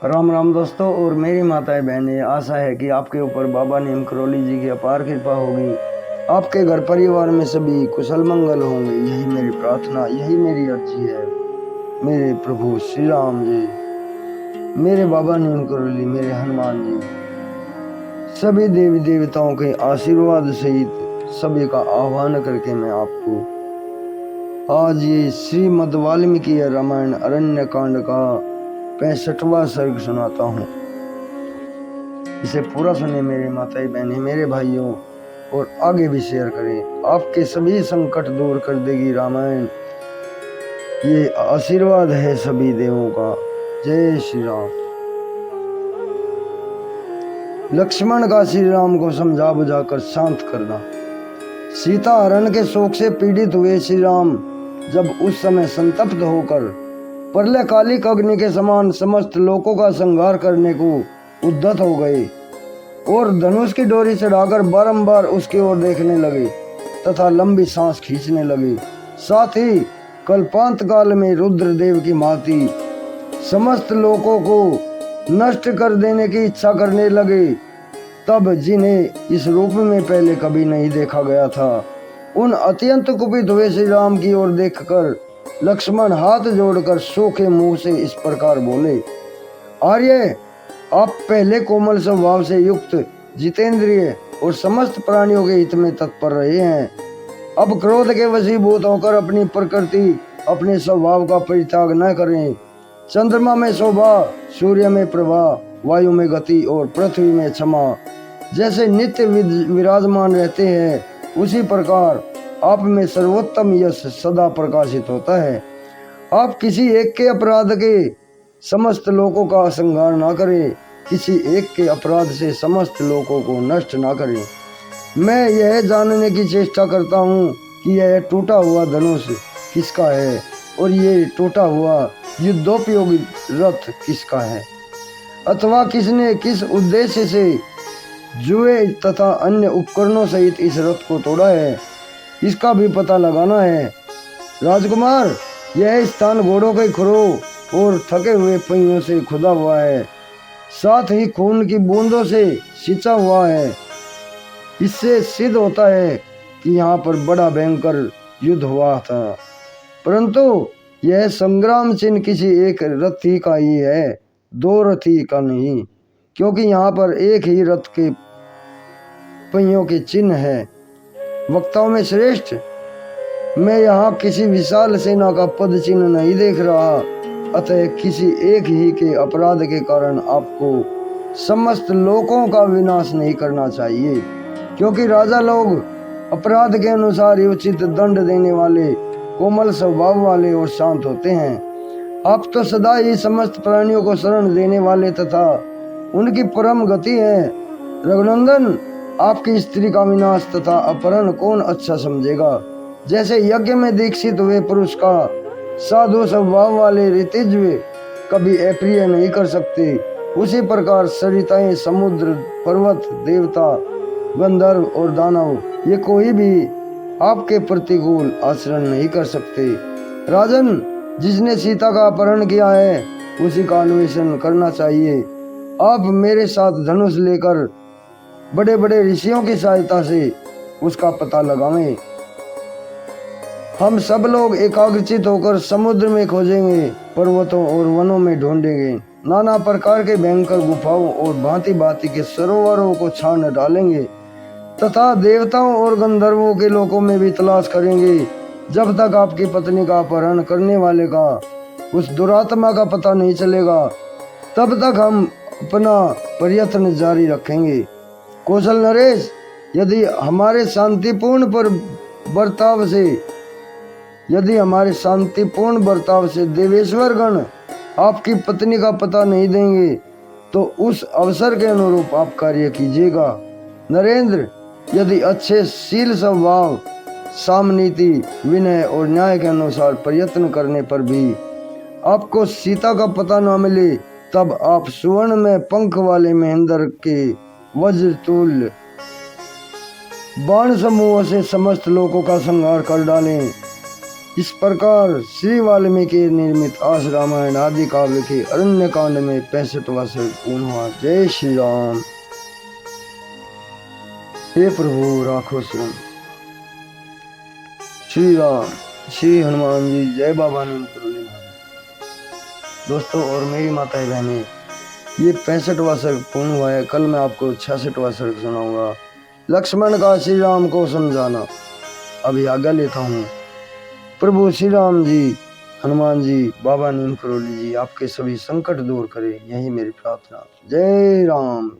राम राम दोस्तों और मेरी माताएं बहनें, आशा है कि आपके ऊपर बाबा नीम करोली जी की अपार कृपा होगी। आपके घर परिवार में सभी कुशल मंगल होंगे, यही मेरी प्रार्थना, यही मेरी अर्जी है। मेरे प्रभु श्री राम जी, मेरे बाबा नीम करोली, मेरे हनुमान जी, सभी देवी देवताओं के आशीर्वाद सहित सभी का आह्वान करके मैं आपको आज ये श्रीमद् वाल्मीकि रामायण अरण्य कांड का 65वां सर्ग सुनाता हूँ। इसे पूरा सुने मेरे माताएं बहनें, मेरे भाइयों, और आगे भी शेयर करें। आपके सभी संकट दूर कर देगी रामायण, ये आशीर्वाद है सभी देवों का। जय श्री राम। लक्ष्मण का श्री राम को समझा बुझाकर शांत करना। सीता हरण के शोक से पीड़ित हुए श्री राम जब उस समय संतप्त होकर प्रलय कालिक अग्नि के समान समस्त लोकों का संहार करने को उद्यत हो गए और धनुष की डोरी चढ़ाकर बारंबार उसकी ओर देखने लगे तथा लंबी सांस खींचने लगे। साथ ही कल्पांत काल में रुद्रदेव की भांति समस्त लोकों को नष्ट कर देने की इच्छा करने लगे, तब जिन्हें इस रूप में पहले कभी नहीं देखा गया था। उन अत्यंत कुपित हुए श्री राम की ओर देखकर लक्ष्मण हाथ जोड़कर सूखे मुंह से इस प्रकार बोले, आर्य, आप पहले कोमल स्वभाव से युक्त, जितेंद्रिय और समस्त प्राणियों के हित में तत्पर रहे हैं। अब क्रोध के वशीभूत होकर अपनी प्रकृति, अपने स्वभाव का परित्याग न करें। चंद्रमा में शोभा, सूर्य में प्रभा, वायु में गति और पृथ्वी में क्षमा जैसे नित्य विराजमान रहते हैं, उसी प्रकार आप में सर्वोत्तम यश सदा प्रकाशित होता है। आप किसी एक के अपराध के समस्त लोगों का संहार ना करें, किसी एक के अपराध से समस्त लोगों को नष्ट ना करें। मैं यह जानने की चेष्टा करता हूँ कि यह टूटा हुआ धनुष किसका है और ये टूटा हुआ युद्धोपयोगी रथ किसका है, अथवा किसने किस उद्देश्य से जुए तथा अन्य उपकरणों सहित इस रथ को तोड़ा है, इसका भी पता लगाना है। राजकुमार, यह स्थान घोड़ों के खुरों और थके हुए पहियों से खुदा हुआ है, साथ ही खून की बूंदों से सिंचा हुआ है। इससे सिद्ध होता है कि यहाँ पर बड़ा भयंकर युद्ध हुआ था, परंतु यह संग्राम चिन्ह किसी एक रथी का ही है, दो रथी का नहीं, क्योंकि यहाँ पर एक ही रथ के पहियों के चिन्ह है। वक्ताओं में श्रेष्ठ, मैं यहाँ किसी विशाल सेना का पद चिन्ह नहीं देख रहा, अतः किसी एक ही के अपराध के कारण आपको समस्त लोगों का विनाश नहीं करना चाहिए, क्योंकि राजा लोग अपराध के अनुसार ही उचित दंड देने वाले, कोमल स्वभाव वाले और शांत होते हैं। आप तो सदा ही समस्त प्राणियों को शरण देने वाले तथा उनकी परम गति है। रघुनंदन, आपकी स्त्री का विनाश तथा अपहरण कौन अच्छा समझेगा। जैसे यज्ञ में दीक्षित हुए पुरुष का साधु स्वभाव वाले ऋतिज्व कभी अप्रिय नहीं कर सकते, उसी प्रकार सरिताएं, समुद्र, पर्वत, देवता, गंधर्व और दानव, ये कोई भी आपके प्रतिकूल आचरण नहीं कर सकते। राजन, जिसने सीता का अपहरण किया है उसी का अन्वेषण करना चाहिए। आप मेरे साथ धनुष लेकर बड़े बड़े ऋषियों की सहायता से उसका पता लगावें। हम सब लोग एकाग्रचित होकर समुद्र में खोजेंगे, पर्वतों और वनों में ढूंढेंगे, नाना प्रकार के भयंकर गुफाओं और भांति भांति के सरोवरों को छान डालेंगे तथा देवताओं और गंधर्वों के लोकों में भी तलाश करेंगे। जब तक आपकी पत्नी का अपहरण करने वाले का, उस दुरात्मा का पता नहीं चलेगा, तब तक हम अपना प्रयत्न जारी रखेंगे। कौशल नरेश, यदि हमारे शांतिपूर्ण बर्ताव से देवेश्वर गण आपकी पत्नी का पता नहीं देंगे तो उस अवसर के अनुरूप आप कार्य कीजिएगा। नरेंद्र, यदि अच्छे शील स्वभाव, सामनीति, विनय और न्याय के अनुसार प्रयत्न करने पर भी आपको सीता का पता न मिले, तब आप सुवर्ण में पंख वाले महेंद्र के वज्रतुल्य बाण समूह से समस्त लोगों का संहार कर डालें। इस प्रकार श्री वाल्मीकि निर्मित आस रामायण आदि काव्य के अरण्य कांड में 65वां सर्ग पूर्ण हुआ। जय श्री राम। हे प्रभु राखो शरण। श्री राम, श्री हनुमान जी, जय बाबा नीम करोली महाराज। दोस्तों और मेरी माताएं बहनें, ये 65वां सर्ग पूर्ण हुआ है। कल मैं आपको 66वां सर्ग सुनाऊंगा। लक्ष्मण का श्री राम को समझाना। अभी आज्ञा लेता हूँ। प्रभु श्री राम जी, हनुमान जी, बाबा नीम करोली जी आपके सभी संकट दूर करें, यही मेरी प्रार्थना। जय राम।